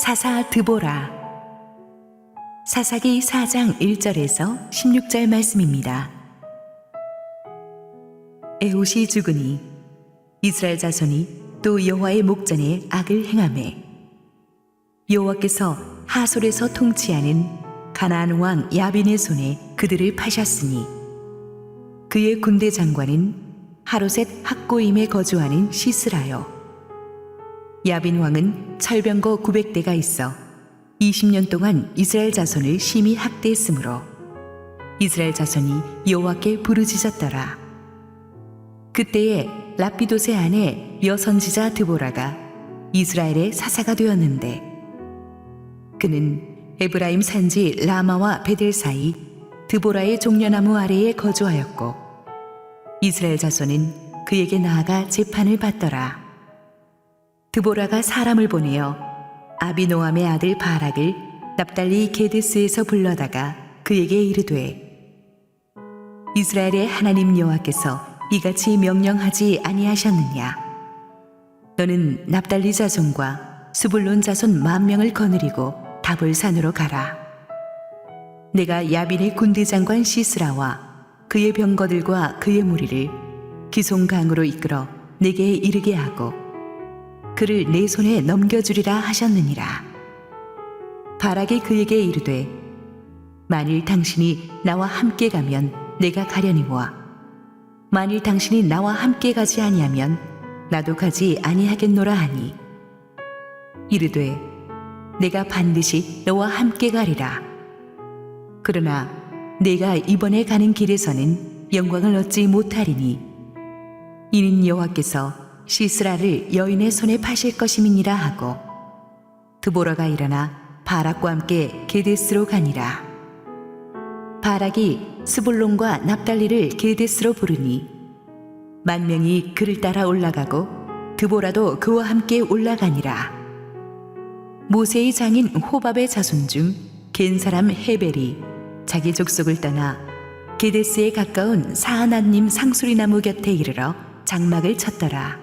사사 드보라. 사사기 4장 1절에서 16절 말씀입니다. 에훗이 죽으니 이스라엘 자손이 또 여호와의 목전에 악을 행하매 여호와께서 하솔에서 통치하는 가나안 왕 야빈의 손에 그들을 파셨으니 그의 군대 장관은 하로셋 학고임에 거주하는 시스라요. 야빈 왕은 철병거 900대가 있어 20년 동안 이스라엘 자손을 심히 학대했으므로 이스라엘 자손이 여호와께 부르짖었더라. 그때에 라피도세 아내 여선지자 드보라가 이스라엘의 사사가 되었는데 그는 에브라임 산지 라마와 베델 사이 드보라의 종려나무 아래에 거주하였고 이스라엘 자손은 그에게 나아가 재판을 받더라. 드보라가 사람을 보내어 아비노함의 아들 바락을 납달리 게데스에서 불러다가 그에게 이르되 이스라엘의 하나님 여호와께서 이같이 명령하지 아니하셨느냐? 너는 납달리 자손과 스불론 자손 10,000명을 거느리고 다볼산으로 가라. 내가 야빈의 군대 장관 시스라와 그의 병거들과 그의 무리를 기송강으로 이끌어 내게 이르게 하고 그를 내 손에 넘겨주리라 하셨느니라. 바락이 그에게 이르되 만일 당신이 나와 함께 가면 내가 가려니와 만일 당신이 나와 함께 가지 아니하면 나도 가지 아니하겠노라 하니 이르되 내가 반드시 너와 함께 가리라. 그러나 내가 이번에 가는 길에서는 영광을 얻지 못하리니 이는 여호와께서 시스라를 여인의 손에 파실 것임이니라 하고 드보라가 일어나 바락과 함께 게데스로 가니라. 바락이 스불론과 납달리를 게데스로 부르니 10,000명이 그를 따라 올라가고 드보라도 그와 함께 올라가니라. 모세의 장인 호밥의 자손 중 겐 사람 헤벨이 자기 족속을 떠나 게데스에 가까운 사하나님 상수리나무 곁에 이르러 장막을 쳤더라.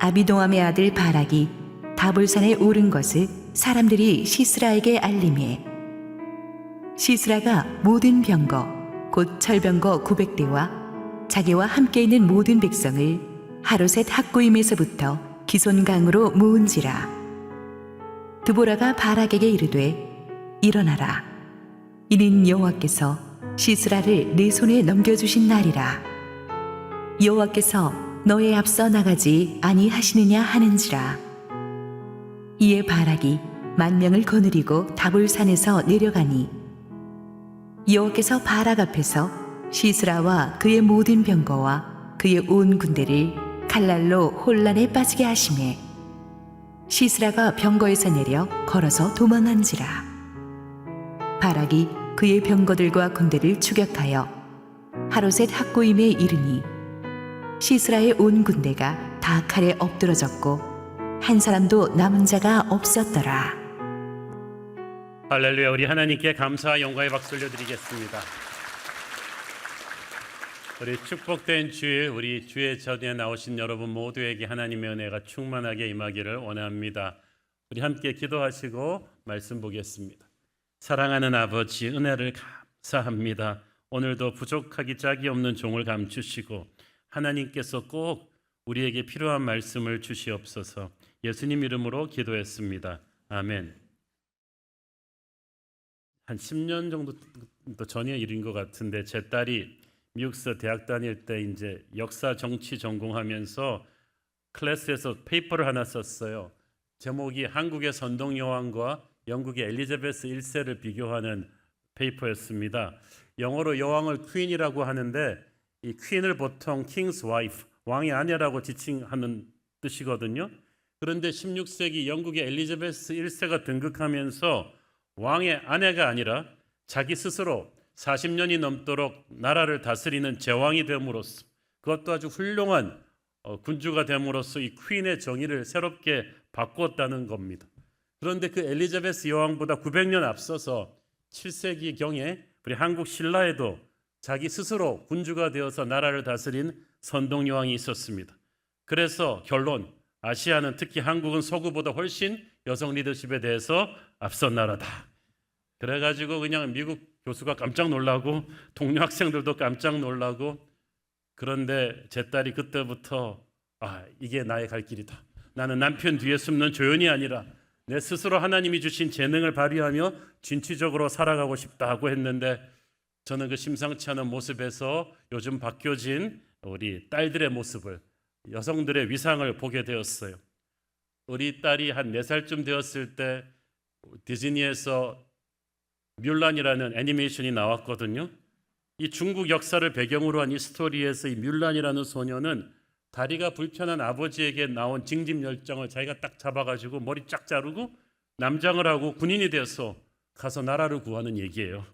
아비노함의 아들 바락이 다볼산에 오른 것을 사람들이 시스라에게 알림해 시스라가 모든 병거 곧 철병거 900대와 자기와 함께 있는 모든 백성을 하로셋 학고임에서부터 기손강으로 모은지라. 드보라가 바락에게 이르되 일어나라. 이는 여호와께서 시스라를 내 손에 넘겨주신 날이라. 여호와께서 너의 앞서 나가지 아니하시느냐 하는지라. 이에 바락이 10,000명을 거느리고 다볼산에서 내려가니 여호와께서 바락 앞에서 시스라와 그의 모든 병거와 그의 온 군대를 칼날로 혼란에 빠지게 하시매 시스라가 병거에서 내려 걸어서 도망한지라. 바락이 그의 병거들과 군대를 추격하여 하로셋 학고임에 이르니 시스라의 온 군대가 다 칼에 엎드러졌고 한 사람도 남은 자가 없었더라. 할렐루야. 우리 하나님께 감사와 영광의 박수 올려드리겠습니다. 우리 축복된 주일, 우리 주의 전에 나오신 여러분 모두에게 하나님의 은혜가 충만하게 임하기를 원합니다. 우리 함께 기도하시고 말씀 보겠습니다. 사랑하는 아버지, 은혜를 감사합니다. 오늘도 부족하기 짝이 없는 종을 감추시고 하나님께서 꼭 우리에게 필요한 말씀을 주시옵소서. 예수님 이름으로 기도했습니다. 아멘. 한 10년 정도 전의 일인 것 같은데 제 딸이 미국에서 대학 다닐 때 이제 역사 정치 전공하면서 클래스에서 페이퍼를 하나 썼어요. 제목이 한국의 선동 여왕과 영국의 엘리자베스 1세를 비교하는 페이퍼였습니다. 영어로 여왕을 퀸이라고 하는데 이 퀸을 보통 킹스 와이프, 왕의 아내라고 지칭하는 뜻이거든요. 그런데 16세기 영국의 엘리자베스 1세가 등극하면서 왕의 아내가 아니라 자기 스스로 40년이 넘도록 나라를 다스리는 제왕이 됨으로써 그것도 아주 훌륭한 군주가 됨으로써 이 퀸의 정의를 새롭게 바꾸었다는 겁니다. 그런데 그 엘리자베스 여왕보다 900년 앞서서 7세기경에 우리 한국 신라에도 자기 스스로 군주가 되어서 나라를 다스린 선동여왕이 있었습니다. 그래서 결론, 아시아는 특히 한국은 서구보다 훨씬 여성 리더십에 대해서 앞선 나라다. 그래가지고 그냥 미국 교수가 깜짝 놀라고 동료 학생들도 깜짝 놀라고, 그런데 제 딸이 그때부터 이게 나의 갈 길이다. 나는 남편 뒤에 숨는 조연이 아니라 내 스스로 하나님이 주신 재능을 발휘하며 진취적으로 살아가고 싶다 하고 했는데, 저는 그 심상치 않은 모습에서 요즘 바뀌어진 우리 딸들의 모습을, 여성들의 위상을 보게 되었어요. 우리 딸이 한 4살쯤 되었을 때 디즈니에서 뮬란이라는 애니메이션이 나왔거든요. 이 중국 역사를 배경으로 한 이 스토리에서 이 뮬란이라는 소녀는 다리가 불편한 아버지에게 나온 징집열정을 자기가 딱 잡아가지고 머리 쫙 자르고 남장을 하고 군인이 되어서 가서 나라를 구하는 얘기예요.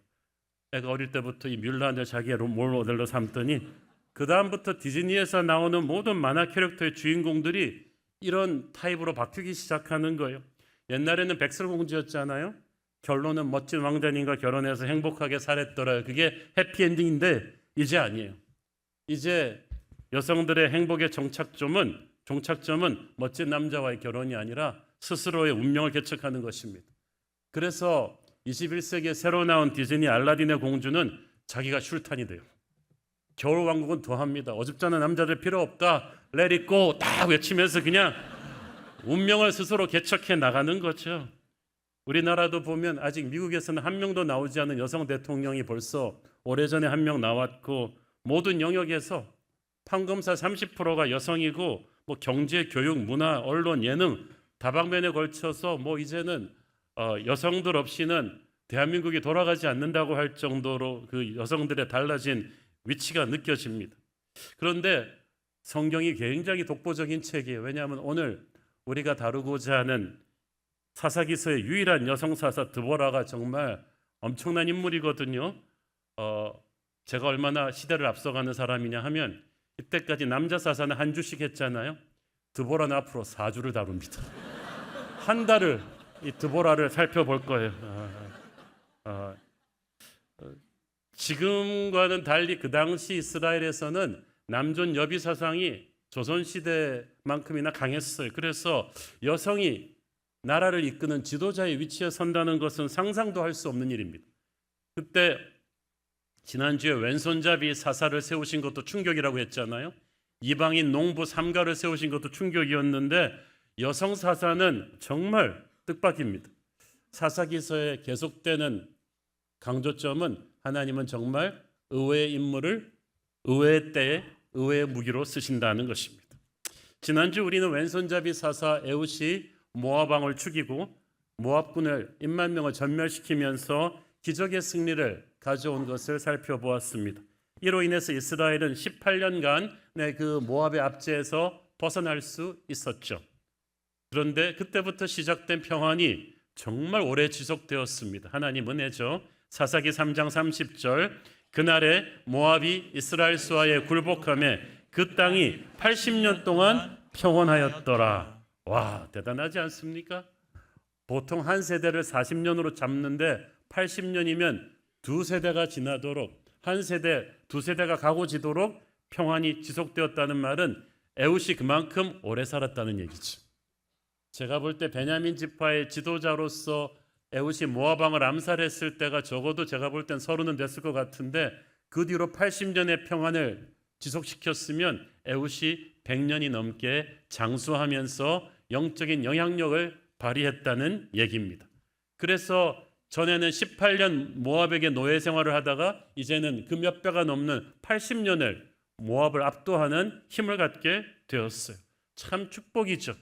애가 어릴 때부터 이 뮬란을 자기의 롤 모델로 삼더니 그 다음부터 디즈니에서 나오는 모든 만화 캐릭터의 주인공들이 이런 타입으로 바뀌기 시작하는 거예요. 옛날에는 백설공주였잖아요. 결론은 멋진 왕자님과 결혼해서 행복하게 살았더라. 그게 해피엔딩인데 이제 아니에요. 이제 여성들의 행복의 종착점은 멋진 남자와의 결혼이 아니라 스스로의 운명을 개척하는 것입니다. 그래서 21세기에 새로 나온 디즈니 알라딘의 공주는 자기가 슐탄이 돼요. 겨울왕국은 더합니다. 어줍잖은 남자들 필요 없다. Let it go 딱 외치면서 그냥 운명을 스스로 개척해 나가는 거죠. 우리나라도 보면 아직 미국에서는 한 명도 나오지 않은 여성 대통령이 벌써 오래전에 한 명 나왔고, 모든 영역에서 판검사 30%가 여성이고, 뭐 경제, 교육, 문화, 언론, 예능 다방면에 걸쳐서 뭐 이제는 여성들 없이는 대한민국이 돌아가지 않는다고 할 정도로 그 여성들의 달라진 위치가 느껴집니다. 그런데 성경이 굉장히 독보적인 책이에요. 왜냐하면 오늘 우리가 다루고자 하는 사사기서의 유일한 여성 사사 드보라가 정말 엄청난 인물이거든요. 제가 얼마나 시대를 앞서가는 사람이냐 하면, 이때까지 남자 사사는 한 주씩 했잖아요. 드보라는 앞으로 4주를 다룹니다. 한 달을 이 드보라를 살펴볼 거예요. 지금과는 달리 그 당시 이스라엘에서는 남존 여비 사상이 조선시대만큼이나 강했어요. 그래서 여성이 나라를 이끄는 지도자의 위치에 선다는 것은 상상도 할 수 없는 일입니다. 그때 지난주에 왼손잡이 사사를 세우신 것도 충격이라고 했잖아요. 이방인 농부 삼가를 세우신 것도 충격이었는데, 여성 사사는 정말 뜻밖입니다. 사사기서에 계속되는 강조점은 하나님은 정말 의외의 인물을 의외의 때에 의외의 무기로 쓰신다는 것입니다. 지난주 우리는 왼손잡이 사사 에훗이 모압 왕을 죽이고 모압군을 1만 명을 전멸시키면서 기적의 승리를 가져온 것을 살펴보았습니다. 이로 인해서 이스라엘은 18년간 그 모압의 압제에서 벗어날 수 있었죠. 그런데 그때부터 시작된 평안이 정말 오래 지속되었습니다. 하나님 은혜죠. 사사기 3장 30절, 그날에 모압이 이스라엘 수하에 굴복하며 그 땅이 80년 동안 평온하였더라. 와, 대단하지 않습니까? 보통 한 세대를 40년으로 잡는데 80년이면 두 세대가 지나도록, 한 세대, 두 세대가 가고지도록 평안이 지속되었다는 말은 에훗이 그만큼 오래 살았다는 얘기죠. 제가 볼 때 베냐민 지파의 지도자로서 에훗이 모압 왕을 암살했을 때가 적어도 제가 볼 땐 30은 됐을 것 같은데, 그 뒤로 80년의 평안을 지속시켰으면 에훗이 100년이 넘게 장수하면서 영적인 영향력을 발휘했다는 얘기입니다. 그래서 전에는 18년 모압에게 노예 생활을 하다가 이제는 그 몇 배가 넘는 80년을 모압을 압도하는 힘을 갖게 되었어요. 참 축복이죠.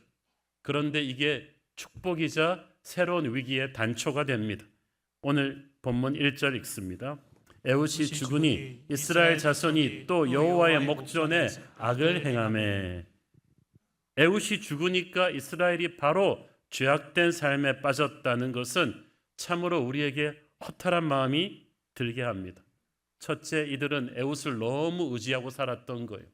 그런데 이게 축복이자 새로운 위기의 단초가 됩니다. 오늘 본문 1절 읽습니다. 에훗이 죽으니 이스라엘 자손이 또 여호와의 목전에 악을 행하매. 에훗이 죽으니까 이스라엘이 바로 죄악된 삶에 빠졌다는 것은 참으로 우리에게 허탈한 마음이 들게 합니다. 첫째, 이들은 에훗을 너무 의지하고 살았던 거예요.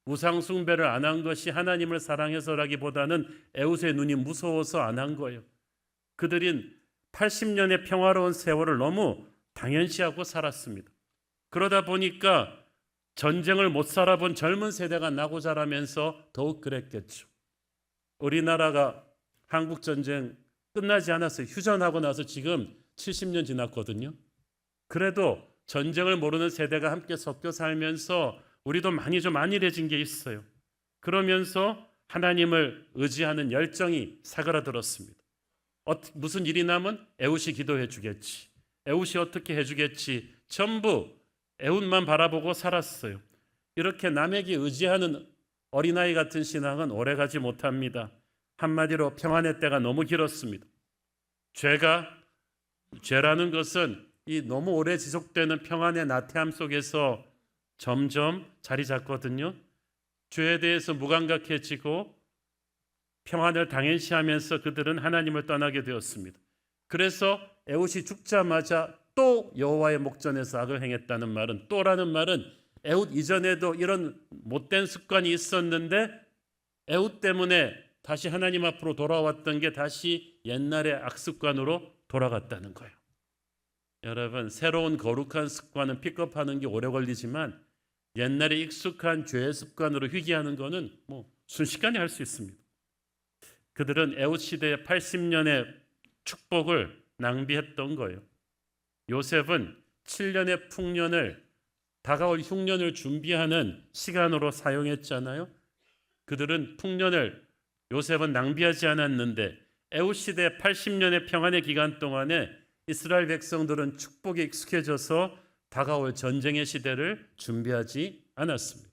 우상 숭배를 안 한 것이 하나님을 사랑해서라기보다는 에훗의 눈이 무서워서 안 한 거예요. 그들은 80년의 평화로운 세월을 너무 당연시하고 살았습니다. 그러다 보니까 전쟁을 못 살아본 젊은 세대가 나고 자라면서 더욱 그랬겠죠. 우리나라가 한국전쟁 끝나지 않았어요. 휴전하고 나서 지금 70년 지났거든요. 그래도 전쟁을 모르는 세대가 함께 섞여 살면서 우리도 많이 좀 안일해진 게 있어요. 그러면서 하나님을 의지하는 열정이 사그라들었습니다. 무슨 일이 나면 에훗이 기도해 주겠지. 에훗이 어떻게 해주겠지. 전부 에훗만 바라보고 살았어요. 이렇게 남에게 의지하는 어린아이 같은 신앙은 오래가지 못합니다. 한마디로 평안의 때가 너무 길었습니다. 죄라는 것은 이 너무 오래 지속되는 평안의 나태함 속에서 점점 자리 잡거든요. 죄에 대해서 무감각해지고 평안을 당연시하면서 그들은 하나님을 떠나게 되었습니다. 그래서 에훗이 죽자마자 또 여호와의 목전에서 악을 행했다는 말은, 또라는 말은 에훗 이전에도 이런 못된 습관이 있었는데 에훗 때문에 다시 하나님 앞으로 돌아왔던 게 다시 옛날의 악습관으로 돌아갔다는 거예요. 여러분, 새로운 거룩한 습관은 픽업하는 게 오래 걸리지만 옛날에 익숙한 죄의 습관으로 회귀하는 거는 순식간에 할 수 있습니다. 그들은 에훗 시대의 80년의 축복을 낭비했던 거예요. 요셉은 7년의 풍년을 다가올 흉년을 준비하는 시간으로 사용했잖아요. 그들은 풍년을 요셉은 낭비하지 않았는데 에훗 시대 80년의 평안의 기간 동안에 이스라엘 백성들은 축복에 익숙해져서 다가올 전쟁의 시대를 준비하지 않았습니다.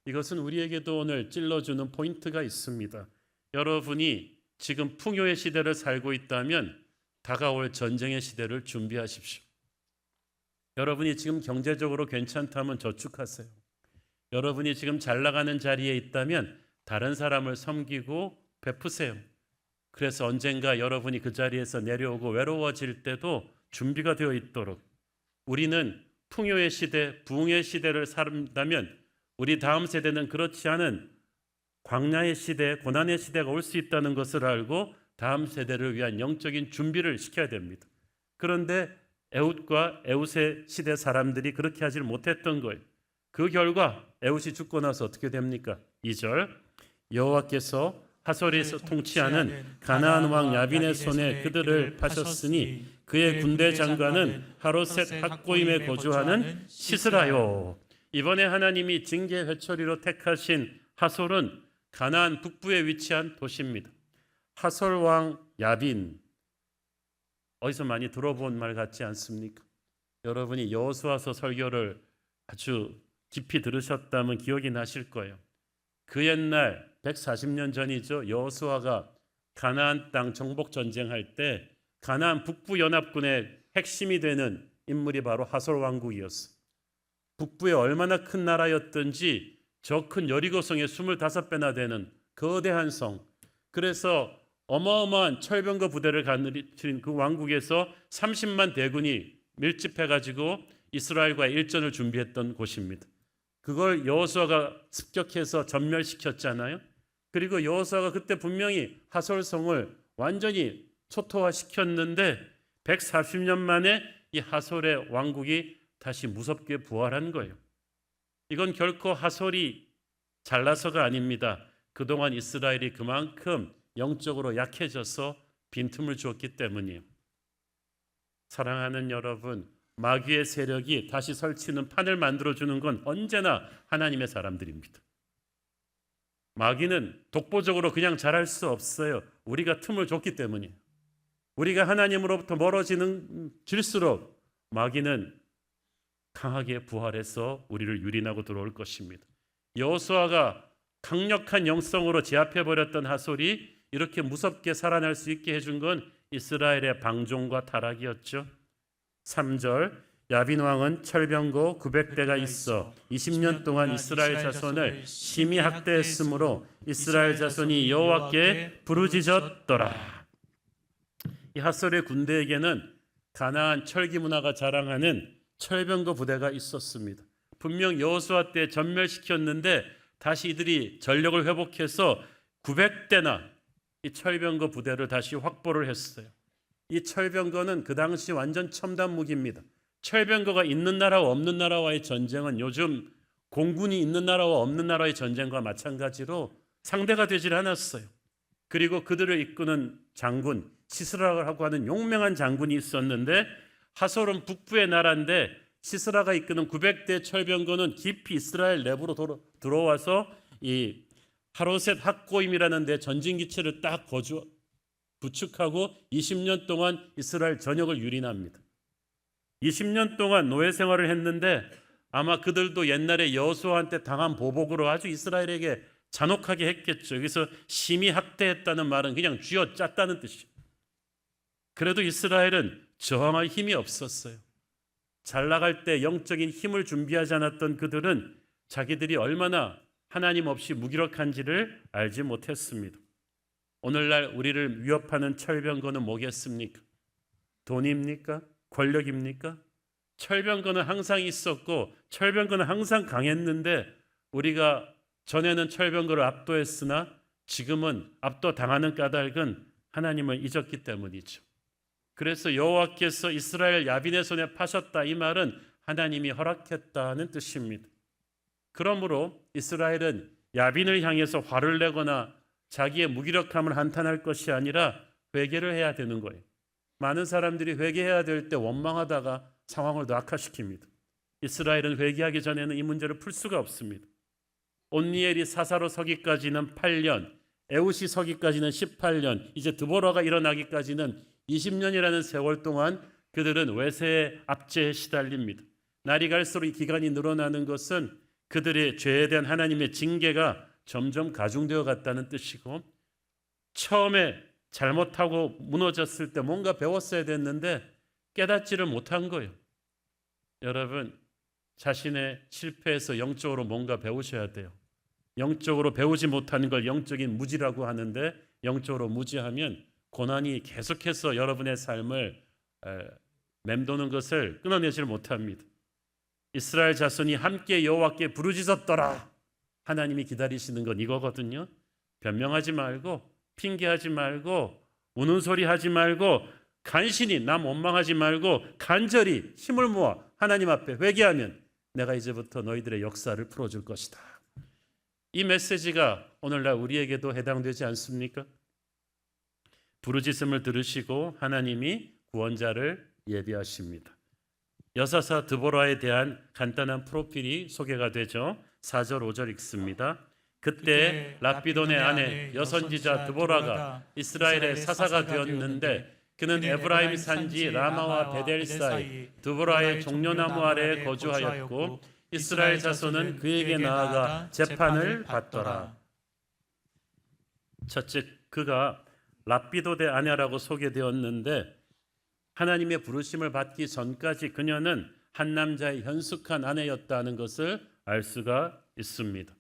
이것은 우리에게도 오늘 찔러주는 포인트가 있습니다. 여러분이 지금 풍요의 시대를 살고 있다면 다가올 전쟁의 시대를 준비하십시오. 여러분이 지금 경제적으로 괜찮다면 저축하세요. 여러분이 지금 잘 나가는 자리에 있다면 다른 사람을 섬기고 베푸세요. 그래서 언젠가 여러분이 그 자리에서 내려오고 외로워질 때도 준비가 되어 있도록, 우리는 풍요의 시대, 부흥의 시대를 산다면 우리 다음 세대는 그렇지 않은 광야의 시대, 고난의 시대가 올 수 있다는 것을 알고 다음 세대를 위한 영적인 준비를 시켜야 됩니다. 그런데 에훗과 에훗의 시대 사람들이 그렇게 하질 못했던 거예요. 그 결과 에훗이 죽고 나서 어떻게 됩니까? 2절, 여호와께서 하솔에서 통치하는 가나안 왕 야빈의 손에 그들을 파셨으니 그의 군대 장관은 하로셋 학고임에 거주하는 시스라요. 이번에 하나님이 징계 회초리로 택하신 하솔은 가나안 북부에 위치한 도시입니다. 하솔 왕 야빈, 어디서 많이 들어본 말 같지 않습니까? 여러분이 여호수아서 설교를 아주 깊이 들으셨다면 기억이 나실 거예요. 그 옛날 140년 전이죠. 여호수아가 가나안 땅 정복 전쟁할 때 가나안 북부 연합군의 핵심이 되는 인물이 바로 하솔 왕국이었어요. 북부에 얼마나 큰 나라였던지 저 큰 여리고성의 25배나 되는 거대한 성, 그래서 어마어마한 철병거 부대를 가르친 그 왕국에서 30만 대군이 밀집해가지고 이스라엘과 일전을 준비했던 곳입니다. 그걸 여호수아가 습격해서 전멸시켰잖아요. 그리고 여호수아가 그때 분명히 하솔성을 완전히 초토화시켰는데 140년 만에 이 하솔의 왕국이 다시 무섭게 부활한 거예요. 이건 결코 하솔이 잘나서가 아닙니다. 그동안 이스라엘이 그만큼 영적으로 약해져서 빈틈을 주었기 때문이에요. 사랑하는 여러분, 마귀의 세력이 다시 설치는 판을 만들어주는 건 언제나 하나님의 사람들입니다. 마귀는 독보적으로 그냥 잘할 수 없어요. 우리가 틈을 줬기 때문이에요. 우리가 하나님으로부터 멀어질수록 마귀는 강하게 부활해서 우리를 유린하고 들어올 것입니다. 여호수아가 강력한 영성으로 제압해버렸던 하솔이 이렇게 무섭게 살아날 수 있게 해준 건 이스라엘의 방종과 타락이었죠. 3절, 야빈 왕은 철병거 900대가 있어 20년 동안 이스라엘 자손을 심히 학대했으므로 이스라엘 자손이 여호와께 부르짖었더라. 이 하솔의 군대에게는 가나안 철기 문화가 자랑하는 철병거 부대가 있었습니다. 분명 여호수아 때 전멸시켰는데 다시 이들이 전력을 회복해서 900대나 이 철병거 부대를 다시 확보를 했어요. 이 철병거는 그 당시 완전 첨단 무기입니다. 철병거가 있는 나라와 없는 나라와의 전쟁은 요즘 공군이 있는 나라와 없는 나라의 전쟁과 마찬가지로 상대가 되질 않았어요. 그리고 그들을 이끄는 장군 시스라라고 하는 용맹한 장군이 있었는데 하솔은 북부의 나라인데 시스라가 이끄는 900대 철병거는 깊이 이스라엘 내부로 들어와서 이 하로셋 학고임이라는 데 전진 기체를 딱 부축하고 20년 동안 이스라엘 전역을 유린합니다. 20년 동안 노예 생활을 했는데 아마 그들도 옛날에 여호수아한테 당한 보복으로 아주 이스라엘에게 잔혹하게 했겠죠. 여기서 심히 학대했다는 말은 그냥 쥐어짰다는 뜻이에요. 그래도 이스라엘은 저항할 힘이 없었어요. 잘 나갈 때 영적인 힘을 준비하지 않았던 그들은 자기들이 얼마나 하나님 없이 무기력한지를 알지 못했습니다. 오늘날 우리를 위협하는 철병거는 뭐겠습니까? 돈입니까? 권력입니까? 철병거는 항상 있었고 철병거는 항상 강했는데 우리가 전에는 철병거를 압도했으나 지금은 압도당하는 까닭은 하나님을 잊었기 때문이죠. 그래서 여호와께서 이스라엘 야빈의 손에 파셨다, 이 말은 하나님이 허락했다는 뜻입니다. 그러므로 이스라엘은 야빈을 향해서 화를 내거나 자기의 무기력함을 한탄할 것이 아니라 회개를 해야 되는 거예요. 많은 사람들이 회개해야 될 때 원망하다가 상황을 더 악화시킵니다. 이스라엘은 회개하기 전에는 이 문제를 풀 수가 없습니다. 온니엘이 사사로 서기까지는 8년, 에웃이 서기까지는 18년, 이제 드보라가 일어나기까지는 20년이라는 세월 동안 그들은 외세의 압제에 시달립니다. 날이 갈수록 이 기간이 늘어나는 것은 그들의 죄에 대한 하나님의 징계가 점점 가중되어 갔다는 뜻이고, 처음에 잘못하고 무너졌을 때 뭔가 배웠어야 됐는데 깨닫지를 못한 거예요. 여러분, 자신의 실패에서 영적으로 뭔가 배우셔야 돼요. 영적으로 배우지 못하는 걸 영적인 무지라고 하는데, 영적으로 무지하면 고난이 계속해서 여러분의 삶을 맴도는 것을 끊어내질 못합니다. 이스라엘 자손이 함께 여호와께 부르짖었더라. 하나님이 기다리시는 건 이거거든요. 변명하지 말고, 핑계하지 말고, 우는 소리 하지 말고, 간신히 남 원망하지 말고 간절히 힘을 모아 하나님 앞에 회개하면 내가 이제부터 너희들의 역사를 풀어줄 것이다. 이 메시지가 오늘날 우리에게도 해당되지 않습니까? 부르짖음을 들으시고 하나님이 구원자를 예비하십니다. 여사사 드보라에 대한 간단한 프로필이 소개가 되죠. 4절 5절 읽습니다. 그때 랍비돈의 아내 여선지자 드보라가 이스라엘의 사사가 되었는데 그는 에브라임 산지 라마와 베델 사이 드보라의 종려나무 아래에 거주하였고 이스라엘 자손은 그에게 나아가 재판을 받더라. 첫째, 그가 랍비돈의 아내라고 소개되었는데 하나님의 부르심을 받기 전까지 그녀는 한 남자의 현숙한 아내였다는 것을 알 수가 있습니다.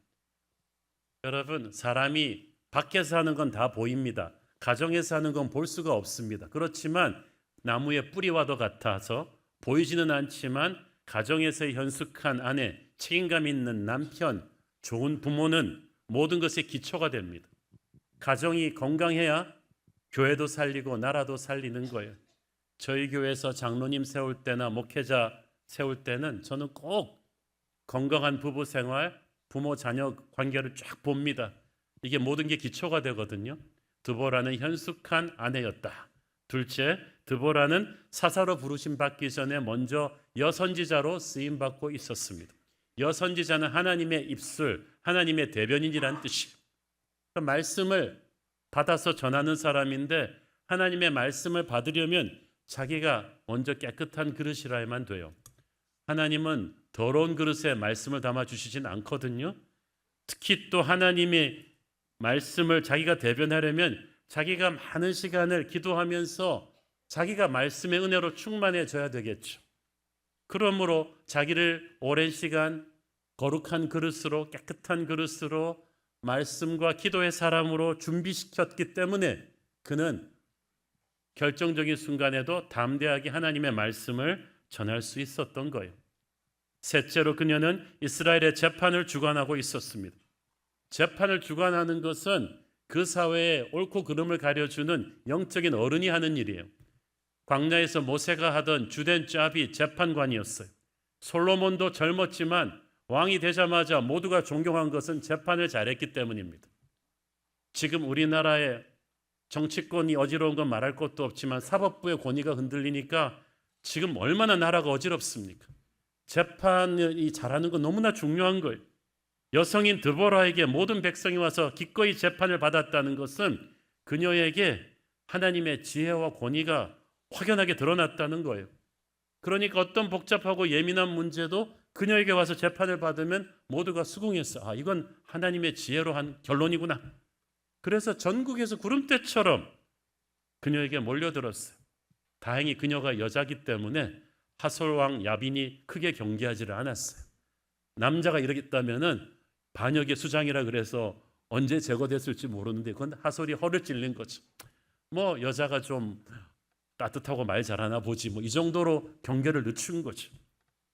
여러분, 사람이 밖에서 하는 건 다 보입니다. 가정에서 하는 건 볼 수가 없습니다. 그렇지만 나무의 뿌리와도 같아서 보이지는 않지만 가정에서의 현숙한 아내, 책임감 있는 남편, 좋은 부모는 모든 것의 기초가 됩니다. 가정이 건강해야 교회도 살리고 나라도 살리는 거예요. 저희 교회에서 장로님 세울 때나 목회자 세울 때는 저는 꼭 건강한 부부 생활, 부모 자녀 관계를 쫙 봅니다. 이게 모든 게 기초가 되거든요. 드보라는 현숙한 아내였다. 둘째, 드보라는 사사로 부르심 받기 전에 먼저 여선지자로 쓰임 받고 있었습니다. 여선지자는 하나님의 입술, 하나님의 대변인이란 뜻이에요. 말씀을 받아서 전하는 사람인데 하나님의 말씀을 받으려면 자기가 먼저 깨끗한 그릇이라야만 돼요. 하나님은 더러운 그릇에 말씀을 담아 주시진 않거든요. 특히 또 하나님의 말씀을 자기가 대변하려면 자기가 많은 시간을 기도하면서 자기가 말씀의 은혜로 충만해져야 되겠죠. 그러므로 자기를 오랜 시간 거룩한 그릇으로, 깨끗한 그릇으로, 말씀과 기도의 사람으로 준비시켰기 때문에 그는 결정적인 순간에도 담대하게 하나님의 말씀을 전할 수 있었던 거예요. 셋째로 그녀는 이스라엘의 재판을 주관하고 있었습니다. 재판을 주관하는 것은 그 사회의 옳고 그름을 가려주는 영적인 어른이 하는 일이에요. 광야에서 모세가 하던 주된 짭이 재판관이었어요. 솔로몬도 젊었지만 왕이 되자마자 모두가 존경한 것은 재판을 잘했기 때문입니다. 지금 우리나라의 정치권이 어지러운 건 말할 것도 없지만 사법부의 권위가 흔들리니까 지금 얼마나 나라가 어지럽습니까? 재판이 잘하는 건 너무나 중요한 거예요. 여성인 드보라에게 모든 백성이 와서 기꺼이 재판을 받았다는 것은 그녀에게 하나님의 지혜와 권위가 확연하게 드러났다는 거예요. 그러니까 어떤 복잡하고 예민한 문제도 그녀에게 와서 재판을 받으면 모두가 수긍했어. 아, 이건 하나님의 지혜로 한 결론이구나. 그래서 전국에서 구름대처럼 그녀에게 몰려들었어요. 다행히 그녀가 여자기 때문에 하솔왕 야빈이 크게 경계하지를 않았어요. 남자가 이러겠다면은 반역의 수장이라 그래서 언제 제거됐을지 모르는데 그건 하솔이 허를 찔린 거죠. 뭐 여자가 좀 따뜻하고 말 잘하나 보지 뭐 이 정도로 경계를 늦춘 거죠.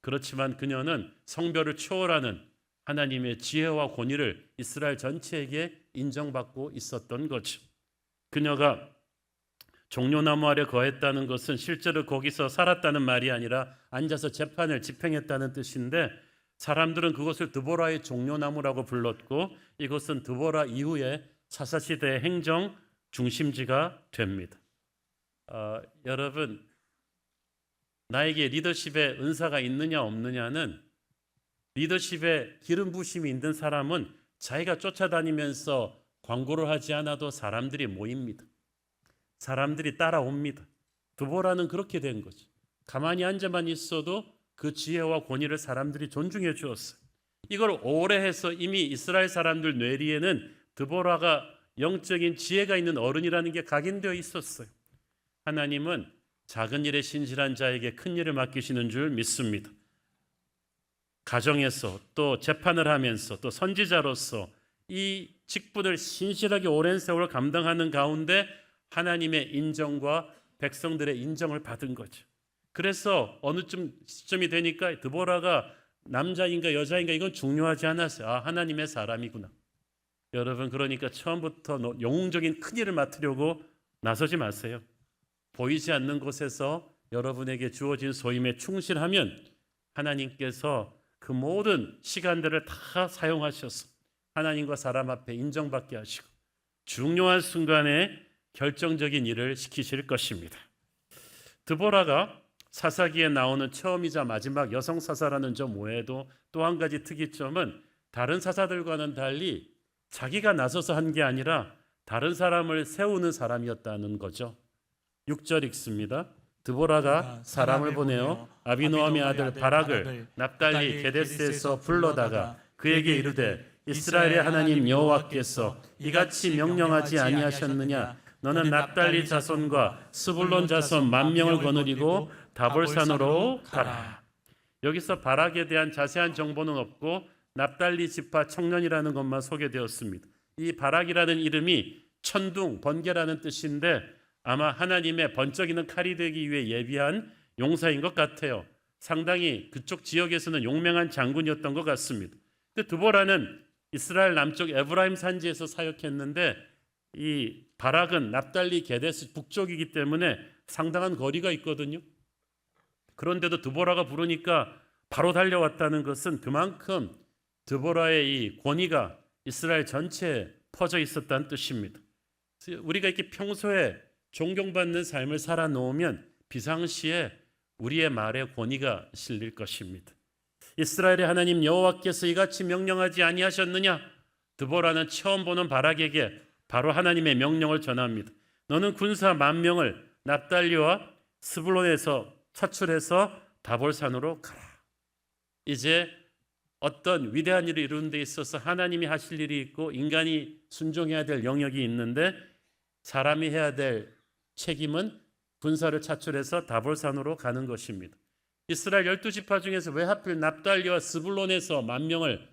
그렇지만 그녀는 성별을 초월하는 하나님의 지혜와 권위를 이스라엘 전체에게 인정받고 있었던 거죠. 그녀가 종려나무 아래 거했다는 것은 실제로 거기서 살았다는 말이 아니라 앉아서 재판을 집행했다는 뜻인데 사람들은 그것을 드보라의 종려나무라고 불렀고 이것은 드보라 이후에 사사시대의 행정 중심지가 됩니다. 여러분, 나에게 리더십의 은사가 있느냐 없느냐는 리더십에 기름 부심이 있는 사람은 자기가 쫓아다니면서 광고를 하지 않아도 사람들이 모입니다. 사람들이 따라옵니다. 드보라는 그렇게 된 거죠. 가만히 앉아만 있어도 그 지혜와 권위를 사람들이 존중해 주었어요. 이걸 오래 해서 이미 이스라엘 사람들 뇌리에는 드보라가 영적인 지혜가 있는 어른이라는 게 각인되어 있었어요. 하나님은 작은 일에 신실한 자에게 큰 일을 맡기시는 줄 믿습니다. 가정에서 또 재판을 하면서 또 선지자로서 이 직분을 신실하게 오랜 세월 감당하는 가운데 하나님의 인정과 백성들의 인정을 받은 거죠. 그래서 어느 시점이 되니까 드보라가 남자인가 여자인가 이건 중요하지 않았어요. 아, 하나님의 사람이구나. 여러분, 그러니까 처음부터 영웅적인 큰 일을 맡으려고 나서지 마세요. 보이지 않는 곳에서 여러분에게 주어진 소임에 충실하면 하나님께서 그 모든 시간들을 다 사용하셔서 하나님과 사람 앞에 인정받게 하시고 중요한 순간에 결정적인 일을 시키실 것입니다. 드보라가 사사기에 나오는 처음이자 마지막 여성 사사라는 점 외에도 또 한 가지 특이점은 다른 사사들과는 달리 자기가 나서서 한 게 아니라 다른 사람을 세우는 사람이었다는 거죠. 6절 읽습니다. 드보라가 사람을 보내어 아비노함의 아들 바락을 납달리 게데스에서 불러다가 그에게 이르되 이스라엘의 하나님 여호와께서 이같이 명령하지 아니하셨느냐? 너는 납달리 자손과 스불론 자손 10,000명을 거느리고 다볼산으로 가라. 여기서 바락에 대한 자세한 정보는 없고 납달리 지파 청년이라는 것만 소개되었습니다. 이 바락이라는 이름이 천둥, 번개라는 뜻인데 아마 하나님의 번쩍이는 칼이 되기 위해 예비한 용사인 것 같아요. 상당히 그쪽 지역에서는 용맹한 장군이었던 것 같습니다. 근데 드보라는 이스라엘 남쪽 에브라임 산지에서 사역했는데 이 바락은 납달리 게데스 북쪽이기 때문에 상당한 거리가 있거든요. 그런데도 드보라가 부르니까 바로 달려왔다는 것은 그만큼 드보라의 이 권위가 이스라엘 전체에 퍼져 있었다는 뜻입니다. 우리가 이렇게 평소에 존경받는 삶을 살아놓으면 비상시에 우리의 말에 권위가 실릴 것입니다. 이스라엘의 하나님 여호와께서 이같이 명령하지 아니하셨느냐? 드보라는 처음 보는 바락에게 바로 하나님의 명령을 전합니다. 너는 군사 10,000명을 납달리와 스불론에서 차출해서 다볼산으로 가라. 이제 어떤 위대한 일을 이루는 데 있어서 하나님이 하실 일이 있고 인간이 순종해야 될 영역이 있는데 사람이 해야 될 책임은 군사를 차출해서 다볼산으로 가는 것입니다. 이스라엘 12지파 중에서 왜 하필 납달리와 스불론에서 10,000명을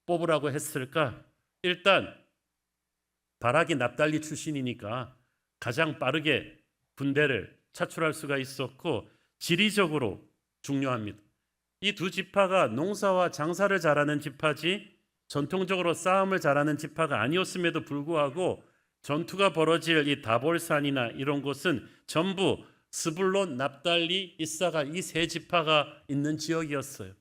뽑으라고 했을까? 일단 바락이 납달리 출신이니까 가장 빠르게 군대를 차출할 수가 있었고 지리적으로 중요합니다. 이 두 지파가 농사와 장사를 잘하는 지파지 전통적으로 싸움을 잘하는 지파가 아니었음에도 불구하고 전투가 벌어질 이 다볼산이나 이런 곳은 전부 스불론, 납달리, 이사갈 이 세 지파가 있는 지역이었어요.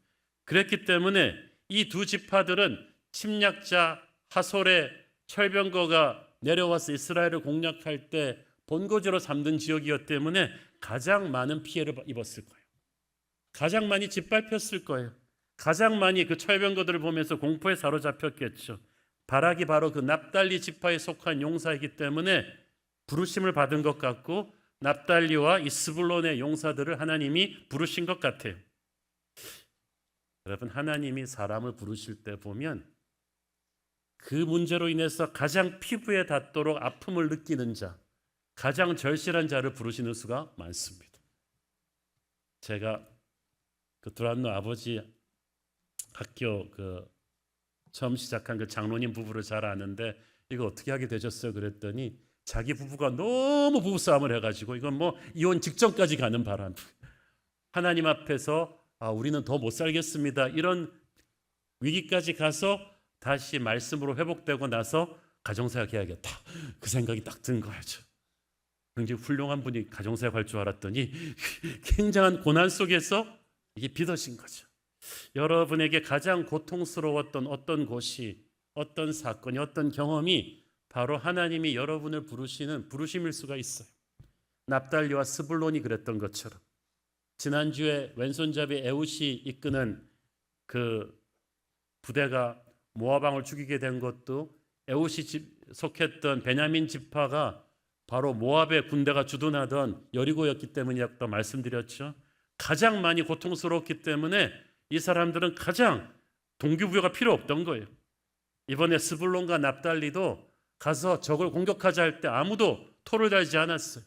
그랬기 때문에 이 두 지파들은 침략자 하솔의 철병거가 내려와서 이스라엘을 공략할 때 본거지로 삼는 지역이었기 때문에 가장 많은 피해를 입었을 거예요. 가장 많이 짓밟혔을 거예요. 가장 많이 그 철병거들을 보면서 공포에 사로잡혔겠죠. 바락이 바로 그 납달리 지파에 속한 용사이기 때문에 부르심을 받은 것 같고 납달리와 이 스불론의 용사들을 하나님이 부르신 것 같아요. 여러분, 하나님이 사람을 부르실 때 보면 그 문제로 인해서 가장 피부에 닿도록 아픔을 느끼는 자, 가장 절실한 자를 부르시는 수가 많습니다. 제가 그 두란노 아버지 학교 그 처음 시작한 그 장로님 부부를 잘 아는데 이거 어떻게 하게 되셨어요? 그랬더니 자기 부부가 너무 부부싸움을 해가지고 이건 뭐 이혼 직전까지 가는 바람. 하나님 앞에서 우리는 더 못 살겠습니다. 이런 위기까지 가서 다시 말씀으로 회복되고 나서 가정사역 해야겠다. 그 생각이 딱 든 거죠. 굉장히 훌륭한 분이 가정사역 할 줄 알았더니 굉장한 고난 속에서 이게 믿어진 거죠. 여러분에게 가장 고통스러웠던 어떤 곳이, 어떤 사건이, 어떤 경험이 바로 하나님이 여러분을 부르시는 부르심일 수가 있어요. 납달리와 스불론이 그랬던 것처럼 지난주에 왼손잡이 에웃이 이끄는 그 부대가 모압 왕을 죽이게 된 것도 에웃이 속했던 베냐민 지파가 바로 모압의 군대가 주둔하던 여리고였기 때문이었다 말씀드렸죠. 가장 많이 고통스러웠기 때문에 이 사람들은 가장 동기부여가 필요 없던 거예요. 이번에 스불론과 납달리도 가서 적을 공격하자 할 때 아무도 토를 달지 않았어요.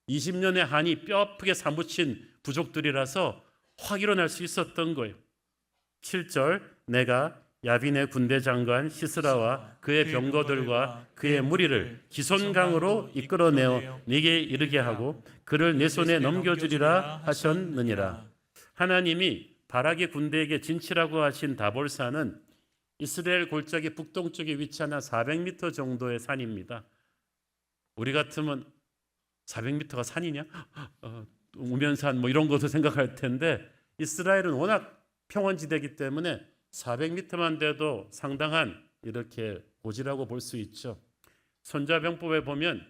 20년의 한이 뼈아프게 사무친 부족들이라서 확 일어날 수 있었던 거예요. 7절 내가 야빈의 군대 장관 시스라와 그의 병거들과 그의 무리를 기손강으로 이끌어내어 네게 이르게 하고 그를 내 손에 넘겨주리라 하셨느니라. 하나님이 바락의 군대에게 진치라고 하신 다볼산은 이스라엘 골짜기 북동쪽에 위치한 한 400m 정도의 산입니다. 우리 같으면 400m가 산이냐? 우면산 뭐 이런 것도 생각할 텐데 이스라엘은 워낙 평원지대이기 때문에 400m만 돼도 상당한 이렇게 고지라고 볼 수 있죠. 손자병법에 보면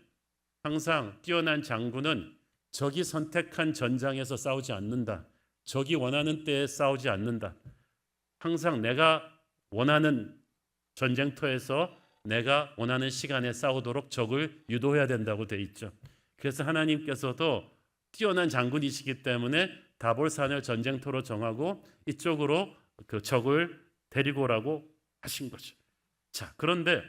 항상 뛰어난 장군은 적이 선택한 전장에서 싸우지 않는다. 적이 원하는 때에 싸우지 않는다. 항상 내가 원하는 전쟁터에서 내가 원하는 시간에 싸우도록 적을 유도해야 된다고 돼 있죠. 그래서 하나님께서도 뛰어난 장군이시기 때문에 다볼산을 전쟁터로 정하고 이쪽으로 그 적을 데리고 오라고 하신 거죠. 자, 그런데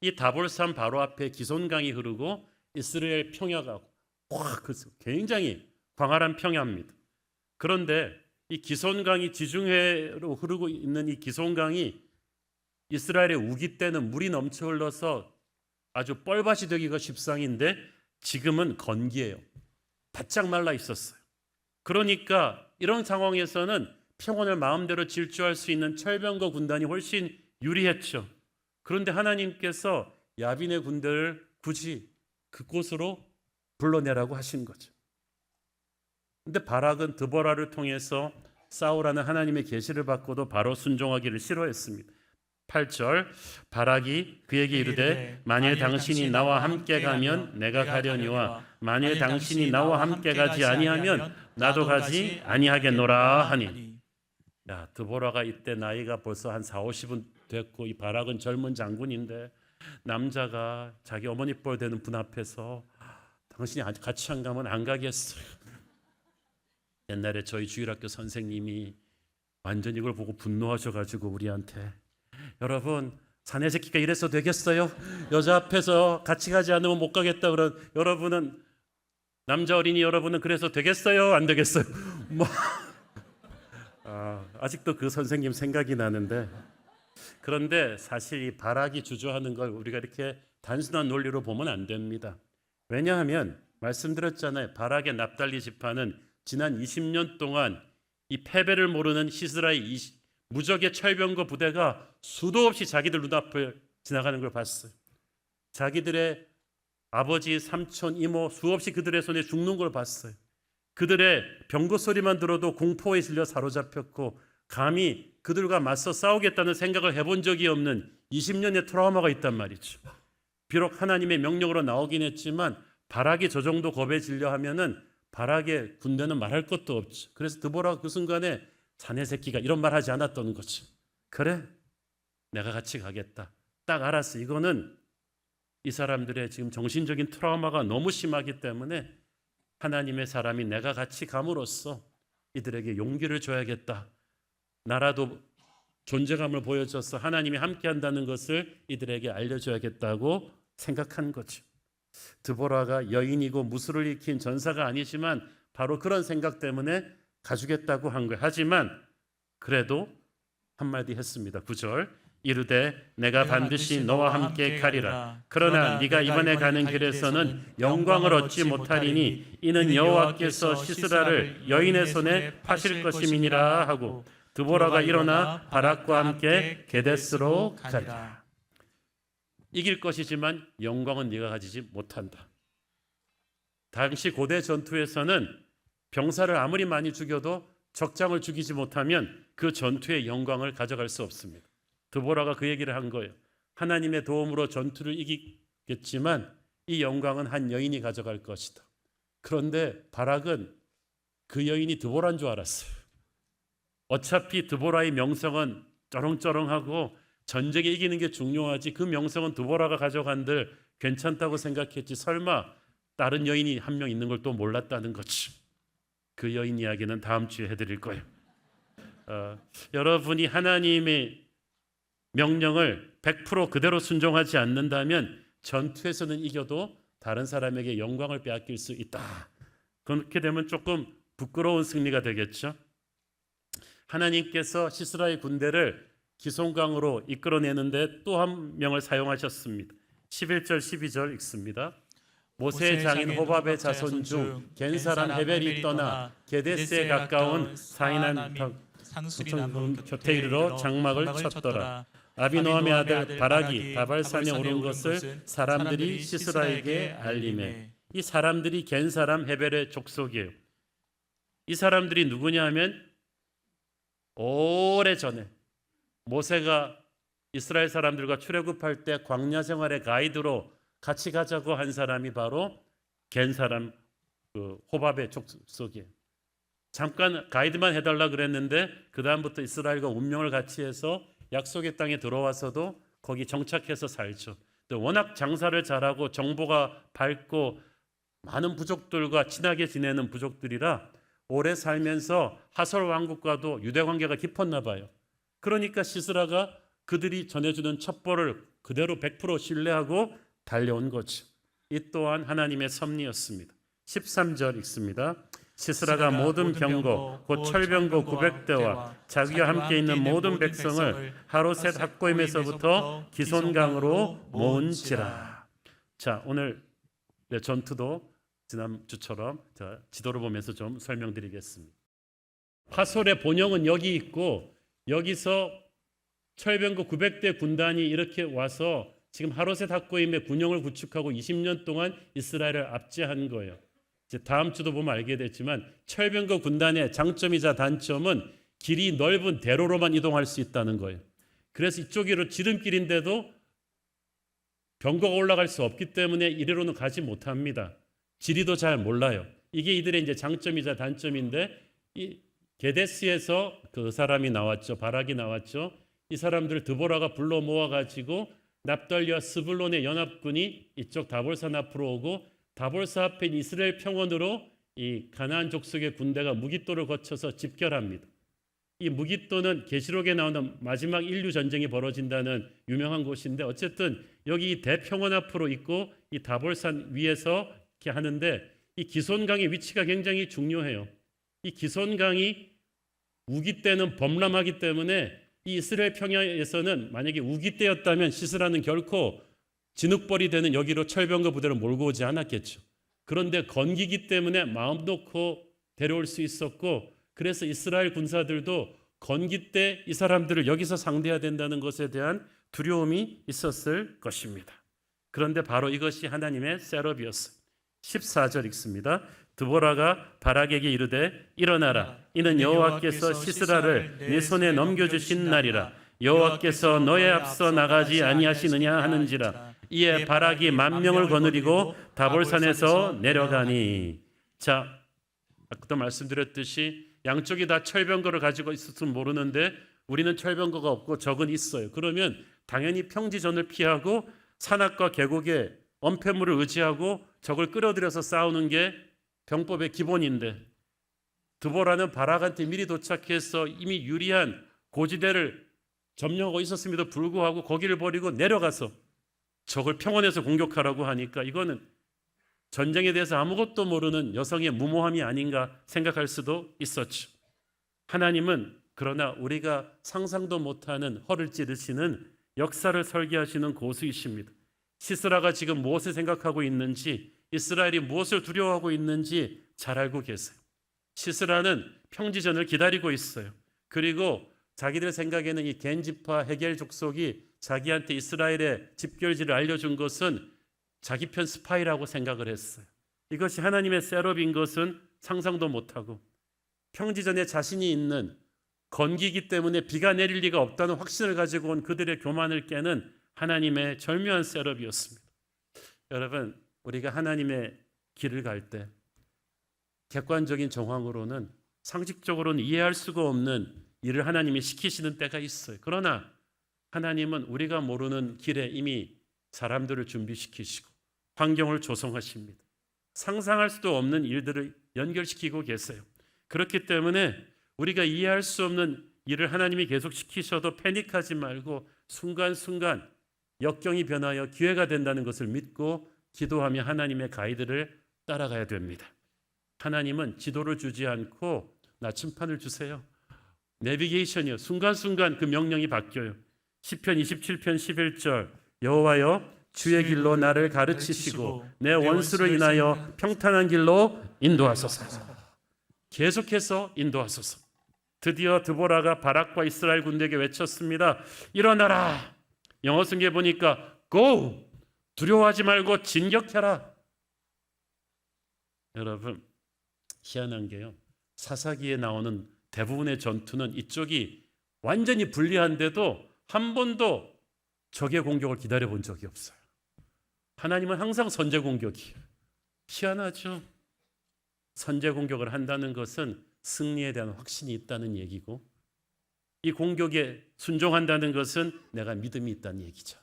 이 다볼산 바로 앞에 기손강이 흐르고 이스라엘 평야가 굉장히 광활한 평야입니다. 그런데 이 기손강이 지중해로 흐르고 있는 이 기손강이 이스라엘의 우기 때는 물이 넘쳐 흘러서 아주 뻘밭이 되기가 십상인데 지금은 건기예요. 바짝 말라 있었어요. 그러니까 이런 상황에서는 평원을 마음대로 질주할 수 있는 철병거 군단이 훨씬 유리했죠. 그런데 하나님께서 야빈의 군대를 굳이 그곳으로 불러내라고 하신 거죠. 근데 바락은 드보라를 통해서 싸우라는 하나님의 계시를 받고도 바로 순종하기를 싫어했습니다. 8절 바락이 그에게 이르되 만일 당신이 나와 함께 가면 내가 가려니와 만일 당신이 나와 함께 가지 아니하면 나도 가지 아니하겠노라 하니. 야, 드보라가 이때 나이가 벌써 한 40, 50은 됐고 이 바락은 젊은 장군인데 남자가 자기 어머니 뻘 되는 분 앞에서 당신이 같이 안 가면 안 가겠어요. 옛날에 저희 주일학교 선생님이 완전 이걸 보고 분노하셔가지고 우리한테 여러분 사내 새끼가 이래서 되겠어요? 여자 앞에서 같이 가지 않으면 못 가겠다 그런 여러분은 남자 어린이 여러분은 그래서 되겠어요? 안 되겠어요? 뭐 아직도 그 선생님 생각이 나는데 그런데 사실 이 바락이 주저하는 걸 우리가 이렇게 단순한 논리로 보면 안 됩니다. 왜냐하면 말씀드렸잖아요. 바락의 납달리 지파는 지난 20년 동안 이 패배를 모르는 시스라의 무적의 철병거 부대가 수도 없이 자기들 눈앞을 지나가는 걸 봤어요. 자기들의 아버지, 삼촌, 이모 수없이 그들의 손에 죽는 걸 봤어요. 그들의 병거 소리만 들어도 공포에 질려 사로잡혔고 감히 그들과 맞서 싸우겠다는 생각을 해본 적이 없는 20년의 트라우마가 있단 말이죠. 비록 하나님의 명령으로 나오긴 했지만 바락이 저 정도 겁에 질려 하면은 바락의 군대는 말할 것도 없죠. 그래서 드보라가 그 순간에 자네 새끼가 이런 말 하지 않았던 거죠. 그래, 내가 같이 가겠다. 딱 알았어. 이거는 이 사람들의 지금 정신적인 트라우마가 너무 심하기 때문에 하나님의 사람이 내가 같이 감으로써 이들에게 용기를 줘야겠다. 나라도 존재감을 보여줘서 하나님이 함께한다는 것을 이들에게 알려줘야겠다고 생각한 거죠. 드보라가 여인이고 무술을 익힌 전사가 아니지만 바로 그런 생각 때문에 가주겠다고 한 거예요. 하지만 그래도 한마디 했습니다. 9절 이르되 내가 반드시 너와 함께 가리라. 그러나 네가 이번에 가는 길에서는 영광을 얻지 못하리니 이는 여호와께서 시스라를 여인의 손에 파실 것임이니라 하고 드보라가 일어나 바락과 함께 게데스로 가리라. 이길 것이지만 영광은 네가 가지지 못한다. 당시 고대 전투에서는 병사를 아무리 많이 죽여도 적장을 죽이지 못하면 그 전투의 영광을 가져갈 수 없습니다. 드보라가 그 얘기를 한 거예요. 하나님의 도움으로 전투를 이기겠지만 이 영광은 한 여인이 가져갈 것이다. 그런데 바락은 그 여인이 드보라인 줄 알았어요. 어차피 드보라의 명성은 쩌렁쩌렁하고 전쟁에 이기는 게 중요하지 그 명성은 드보라가 가져간들 괜찮다고 생각했지 설마 다른 여인이 한 명 있는 걸 또 몰랐다는 거지. 그 여인 이야기는 다음 주에 해드릴 거예요. 여러분이 하나님의 명령을 100% 그대로 순종하지 않는다면 전투에서는 이겨도 다른 사람에게 영광을 빼앗길 수 있다. 그렇게 되면 조금 부끄러운 승리가 되겠죠. 하나님께서 시스라의 군대를 기손강으로 이끌어내는데 또 한 명을 사용하셨습니다. 11절 12절 읽습니다. 모세의 장인 호밥의 자손 중 겐 사람 헤벨이 떠나 게데스에 가까운 사이난 곁에 이르러 장막을 쳤더라. 아비노함의 아들 바락이 다발산에 오른 것을 사람들이 시스라에게 알리매. 이 사람들이 겐 사람 헤벨의 족속이에요. 이 사람들이 누구냐 하면 오래전에 모세가 이스라엘 사람들과 출애굽할 때 광야 생활의 가이드로 같이 가자고 한 사람이 바로 겐 사람 호밥의 족속이에요. 잠깐 가이드만 해달라 그랬는데 그 다음부터 이스라엘과 운명을 같이 해서 약속의 땅에 들어와서도 거기 정착해서 살죠. 워낙 장사를 잘하고 정보가 밝고 많은 부족들과 친하게 지내는 부족들이라 오래 살면서 하설 왕국과도 유대 관계가 깊었나 봐요. 그러니까 시스라가 그들이 전해주는 첩보를 그대로 100% 신뢰하고 달려온 거죠. 이 또한 하나님의 섭리였습니다. 13절 읽습니다. 시스라가 모든 병거 곧 철병거 900대와 자기와 함께 있는 모든 백성을 하로셋 학고임에서부터 기손강으로 모은지라. 자, 오늘 전투도 지난주처럼 제가 지도를 보면서 좀 설명드리겠습니다. 하솔의 본영은 여기 있고 여기서 철병거 900대 군단이 이렇게 와서 지금 하로셋 학고임의 군영을 구축하고 20년 동안 이스라엘을 압제한 거예요. 이제 다음 주도 보면 알게 됐지만 철병거 군단의 장점이자 단점은 길이 넓은 대로로만 이동할 수 있다는 거예요. 그래서 이쪽으로 지름길인데도 병거가 올라갈 수 없기 때문에 이리로는 가지 못합니다. 지리도 잘 몰라요. 이게 이들의 이제 장점이자 단점인데 이 게데스에서 그 사람이 나왔죠. 바락이 나왔죠. 이 사람들 드보라가 불러 모아가지고 납달리와 스불론의 연합군이 이쪽 다볼산 앞으로 오고 다볼산 앞에 이스라엘 평원으로 이 가나안 족속의 군대가 무깃도를 거쳐서 집결합니다. 이 무깃도는 계시록에 나오는 마지막 인류 전쟁이 벌어진다는 유명한 곳인데 어쨌든 여기 대평원 앞으로 있고 이 다볼산 위에서 이렇게 하는데 이 기손강의 위치가 굉장히 중요해요. 이 기손강이 우기 때는 범람하기 때문에 이 이스라엘 평야에서는 만약에 우기 때였다면 시스라는 결코 진흙벌이 되는 여기로 철병거 부대를 몰고 오지 않았겠죠. 그런데 건기기 때문에 마음 놓고 데려올 수 있었고 그래서 이스라엘 군사들도 건기 때 이 사람들을 여기서 상대해야 된다는 것에 대한 두려움이 있었을 것입니다. 그런데 바로 이것이 하나님의 셋업이었어요. 14절 읽습니다. 드보라가 바락에게 이르되 일어나라. 이는 여호와께서 시스라를 네 손에 넘겨주신 날이라. 여호와께서 너의 앞서 나가지 아니하시느냐 하는지라. 이에 바락이 10,000명을 거느리고 다볼산에서 내려가니. 자, 아까도 말씀드렸듯이 양쪽이 다 철병거를 가지고 있었으면 모르는데 우리는 철병거가 없고 적은 있어요. 그러면 당연히 평지전을 피하고 산악과 계곡에 엄폐물을 의지하고 적을 끌어들여서 싸우는 게 병법의 기본인데, 드보라는 바락한테 미리 도착해서 이미 유리한 고지대를 점령하고 있었음에도 불구하고 거기를 버리고 내려가서 적을 평원에서 공격하라고 하니까 이거는 전쟁에 대해서 아무것도 모르는 여성의 무모함이 아닌가 생각할 수도 있었죠. 하나님은 그러나 우리가 상상도 못하는 허를 찌르시는 역사를 설계하시는 고수이십니다. 시스라가 지금 무엇을 생각하고 있는지, 이스라엘이 무엇을 두려워하고 있는지 잘 알고 계세요. 시스라는 평지전을 기다리고 있어요. 그리고 자기들 생각에는 이 겐지파 헤겔 족속이 자기한테 이스라엘의 집결지를 알려준 것은 자기 편 스파이라고 생각을 했어요. 이것이 하나님의 셋업인 것은 상상도 못하고, 평지전에 자신이 있는 건기이기 때문에 비가 내릴 리가 없다는 확신을 가지고 온 그들의 교만을 깨는 하나님의 절묘한 셋업이었습니다. 여러분, 우리가 하나님의 길을 갈 때 객관적인 정황으로는 상식적으로는 이해할 수가 없는 일을 하나님이 시키시는 때가 있어요. 그러나 하나님은 우리가 모르는 길에 이미 사람들을 준비시키시고 환경을 조성하십니다. 상상할 수도 없는 일들을 연결시키고 계세요. 그렇기 때문에 우리가 이해할 수 없는 일을 하나님이 계속 시키셔도 패닉하지 말고 순간순간 역경이 변하여 기회가 된다는 것을 믿고 기도하며 하나님의 가이드를 따라가야 됩니다. 하나님은 지도를 주지 않고 나침판을 주세요. 내비게이션이요. 순간순간 그 명령이 바뀌어요. 시편 27편 11절, 여호와여 주의 길로 나를 가르치시고 내 원수를 인하여 평탄한 길로 인도하소서. 계속해서 인도하소서. 드디어 드보라가 바락과 이스라엘 군대에게 외쳤습니다. 일어나라. 영어 성경에 보니까 go! 두려워하지 말고 진격해라. 여러분, 희한한 게요, 사사기에 나오는 대부분의 전투는 이쪽이 완전히 불리한데도 한 번도 적의 공격을 기다려 본 적이 없어요. 하나님은 항상 선제 공격이에요. 희한하죠? 선제 공격을 한다는 것은 승리에 대한 확신이 있다는 얘기고, 이 공격에 순종한다는 것은 내가 믿음이 있다는 얘기죠.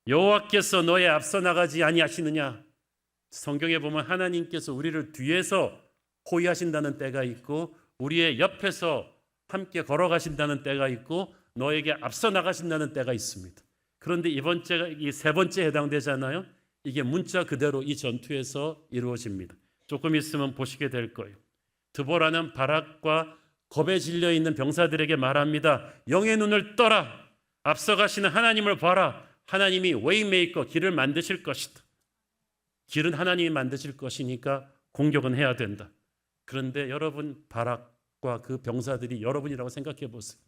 여호와께서 너의 앞서 나가지 아니하시느냐. 성경에 보면 하나님께서 우리를 뒤에서 호위하신다는 때가 있고 우리의 옆에서 함께 걸어가신다는 때가 있고 너에게 앞서 나가신다는 때가 있습니다. 그런데 이번 주가 이 세 번째에 해당되잖아요. 이게 문자 그대로 이 전투에서 이루어집니다. 조금 있으면 보시게 될 거예요. 드보라는 바락과 겁에 질려 있는 병사들에게 말합니다. 영의 눈을 떠라. 앞서가시는 하나님을 봐라. 하나님이 웨이메이커, 길을 만드실 것이다. 길은 하나님이 만드실 것이니까 공격은 해야 된다. 그런데 여러분, 바락과 그 병사들이 여러분이라고 생각해 보세요.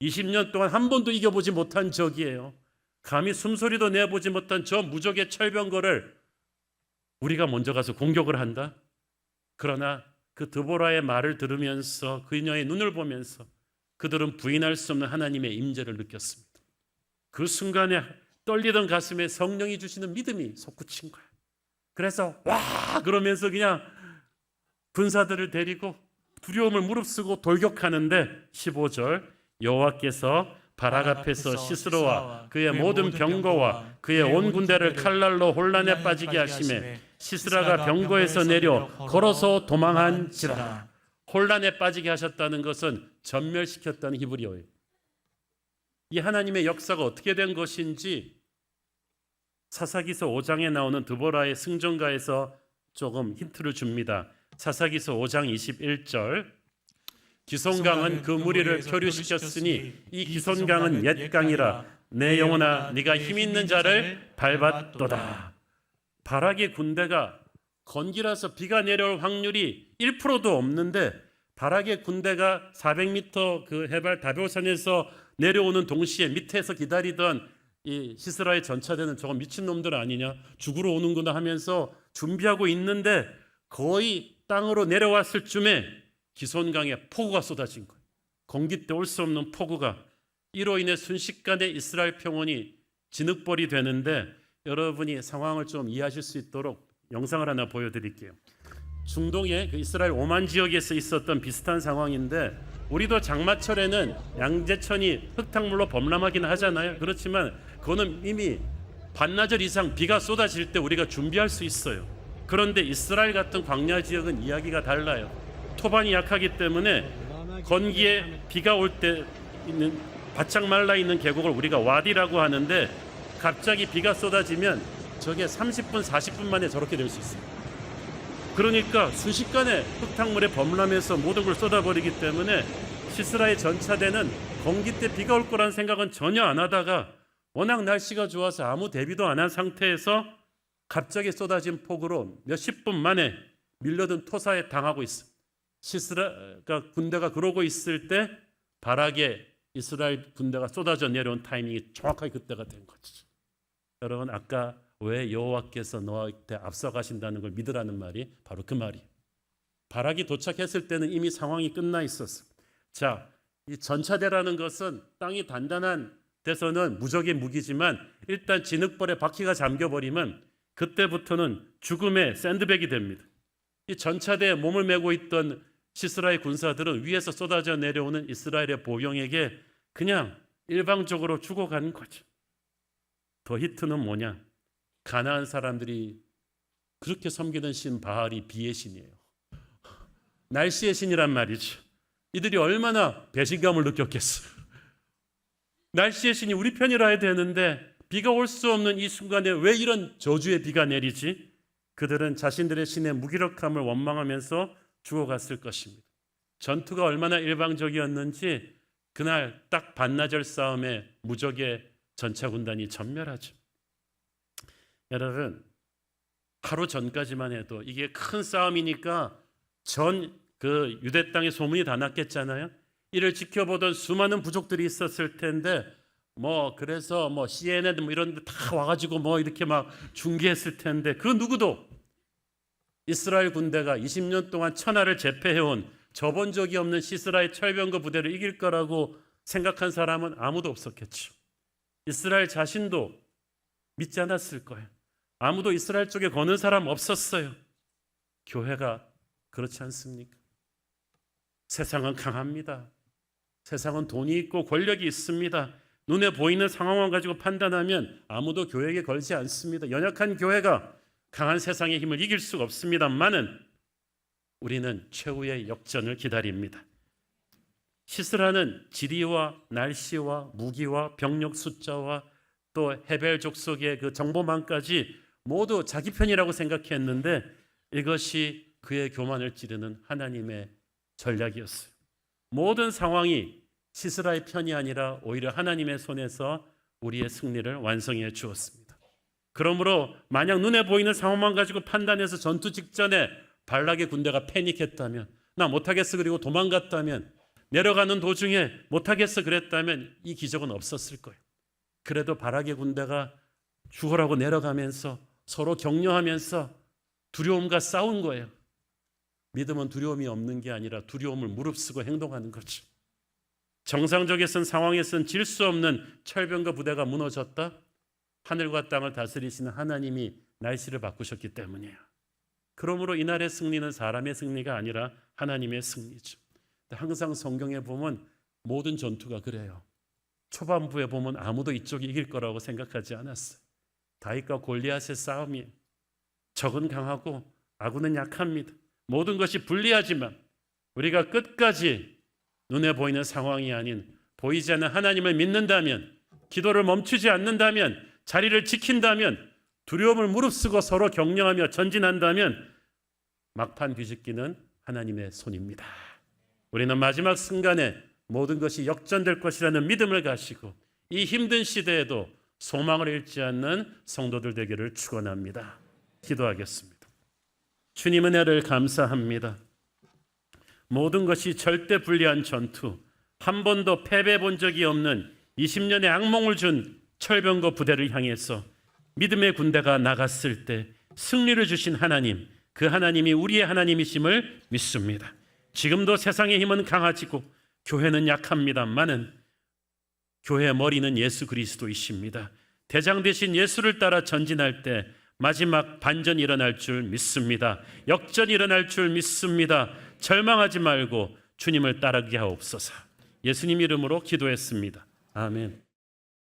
20년 동안 한 번도 이겨보지 못한 적이에요. 감히 숨소리도 내보지 못한 저 무적의 철병거를 우리가 먼저 가서 공격을 한다? 그러나 그 드보라의 말을 들으면서 그녀의 눈을 보면서 그들은 부인할 수 없는 하나님의 임재를 느꼈습니다. 그 순간에 떨리던 가슴에 성령이 주시는 믿음이 솟구친 거예요. 그래서 와 그러면서 그냥 군사들을 데리고 두려움을 무릅쓰고 돌격하는데 15절, 여호와께서 바락 앞에서 시스로와 그의 모든 병거와 그의 온 군대를 칼날로 혼란에 빠지게 하심에 시스라가 병거에서 내려 걸어서 도망한지라. 혼란에 빠지게 하셨다는 것은 전멸시켰다는 히브리어예요. 이 하나님의 역사가 어떻게 된 것인지 사사기서 5장에 나오는 드보라의 승전가에서 조금 힌트를 줍니다. 사사기서 5장 21절, 기손강은 그 무리를 표류시켰으니 이 기손강은 옛 강이라 내 영혼아 네가 힘 있는 자를 밟았도다. 바락의 군대가 건기라서 비가 내려올 확률이 1%도 없는데 바락의 군대가 400m 그 해발 다베오산에서 내려오는 동시에 밑에서 기다리던 이 시스라의 전차대는 저거 미친놈들 아니냐, 죽으러 오는구나 하면서 준비하고 있는데 거의 땅으로 내려왔을 쯤에 기손강에 폭우가 쏟아진 거예요. 건기 때 올 수 없는 폭우가. 이로 인해 순식간에 이스라엘 평원이 진흙벌이 되는데 여러분이 상황을 좀 이해하실 수 있도록 영상을 하나 보여드릴게요. 중동의 그 이스라엘 오만 지역에서 있었던 비슷한 상황인데, 우리도 장마철에는 양재천이 흙탕물로 범람하긴 하잖아요. 그렇지만 그거는 이미 반나절 이상 비가 쏟아질 때 우리가 준비할 수 있어요. 그런데 이스라엘 같은 광야 지역은 이야기가 달라요. 토반이 약하기 때문에 건기에 비가 올 때 있는 바짝 말라 있는 계곡을 우리가 와디라고 하는데, 갑자기 비가 쏟아지면 저게 30분 40분 만에 저렇게 될 수 있어요. 그러니까 순식간에 흙탕물에 범람해서 모든 걸 쏟아버리기 때문에 시스라의 전차대는 건기 때 비가 올 거라는 생각은 전혀 안 하다가, 워낙 날씨가 좋아서 아무 대비도 안 한 상태에서 갑자기 쏟아진 폭우로 몇십 분 만에 밀려든 토사에 당하고 있어. 시스라가 군대가 그러고 있을 때 바락에 이스라엘 군대가 쏟아져 내려온 타이밍이 정확하게 그때가 된 거죠. 여러분, 아까 왜 여호와께서 너한테 앞서가신다는 걸 믿으라는 말이 바로 그 말이에요. 바락이 도착했을 때는 이미 상황이 끝나 있었어. 자, 이 전차대라는 것은 땅이 단단한 데서는 무적의 무기지만, 일단 진흙벌에 바퀴가 잠겨버리면 그때부터는 죽음의 샌드백이 됩니다. 이 전차대에 몸을 메고 있던 시스라의 군사들은 위에서 쏟아져 내려오는 이스라엘의 보병에게 그냥 일방적으로 죽어가는 거죠. 더 히트는 뭐냐? 가나안 사람들이 그렇게 섬기던 신 바알이 비의 신이에요. 날씨의 신이란 말이죠. 이들이 얼마나 배신감을 느꼈겠어요. 날씨의 신이 우리 편이라 해야 되는데 비가 올 수 없는 이 순간에 왜 이런 저주의 비가 내리지? 그들은 자신들의 신의 무기력함을 원망하면서 죽어갔을 것입니다. 전투가 얼마나 일방적이었는지 그날 딱 반나절 싸움에 무적의 전차 군단이 전멸하죠. 여러분, 하루 전까지만 해도 이게 큰 싸움이니까 전 그 유대 땅에 소문이 다 났겠잖아요. 이를 지켜보던 수많은 부족들이 있었을 텐데, 그래서 CNN 이런 데 다 와가지고 이렇게 막 중계했을 텐데, 그 누구도 이스라엘 군대가 20년 동안 천하를 제패해온 저본 적이 없는 시스라의 철병거 부대를 이길 거라고 생각한 사람은 아무도 없었겠죠. 이스라엘 자신도 믿지 않았을 거예요. 아무도 이스라엘 쪽에 거는 사람 없었어요. 교회가 그렇지 않습니까? 세상은 강합니다. 세상은 돈이 있고 권력이 있습니다. 눈에 보이는 상황만 가지고 판단하면 아무도 교회에게 걸지 않습니다. 연약한 교회가 강한 세상의 힘을 이길 수가 없습니다만은 우리는 최후의 역전을 기다립니다. 시스라는 지리와 날씨와 무기와 병력 숫자와 또 헤벨 족속의 그 정보망까지 모두 자기 편이라고 생각했는데, 이것이 그의 교만을 찌르는 하나님의 전략이었어요. 모든 상황이 시스라의 편이 아니라 오히려 하나님의 손에서 우리의 승리를 완성해 주었습니다. 그러므로 만약 눈에 보이는 상황만 가지고 판단해서 전투 직전에 발락의 군대가 패닉했다면, 나 못하겠어 그리고 도망갔다면, 내려가는 도중에 못하겠어 그랬다면 이 기적은 없었을 거예요. 그래도 발락의 군대가 죽으라고 내려가면서 서로 격려하면서 두려움과 싸운 거예요. 믿음은 두려움이 없는 게 아니라 두려움을 무릅쓰고 행동하는 거죠. 정상적인 상황에서는 질 수 없는 철병거 부대가 무너졌다? 하늘과 땅을 다스리시는 하나님이 날씨를 바꾸셨기 때문이에요. 그러므로 이날의 승리는 사람의 승리가 아니라 하나님의 승리죠. 항상 성경에 보면 모든 전투가 그래요. 초반부에 보면 아무도 이쪽이 이길 거라고 생각하지 않았어요. 다윗과 골리앗의 싸움이, 적은 강하고 아군은 약합니다. 모든 것이 불리하지만 우리가 끝까지 눈에 보이는 상황이 아닌 보이지 않는 하나님을 믿는다면, 기도를 멈추지 않는다면, 자리를 지킨다면, 두려움을 무릅쓰고 서로 격려하며 전진한다면 막판 뒤집기는 하나님의 손입니다. 우리는 마지막 순간에 모든 것이 역전될 것이라는 믿음을 가지고 이 힘든 시대에도 소망을 잃지 않는 성도들 되기를 축원합니다. 기도하겠습니다. 주님 은혜를 감사합니다. 모든 것이 절대 불리한 전투, 한 번도 패배 본 적이 없는 20년의 악몽을 준 철병거 부대를 향해서 믿음의 군대가 나갔을 때 승리를 주신 하나님, 그 하나님이 우리의 하나님이심을 믿습니다. 지금도 세상의 힘은 강해지고 교회는 약합니다만은 교회의 머리는 예수 그리스도이십니다. 대장 되신 예수를 따라 전진할 때 마지막 반전이 일어날 줄 믿습니다. 역전이 일어날 줄 믿습니다. 절망하지 말고 주님을 따르게 하옵소서. 예수님 이름으로 기도했습니다. 아멘.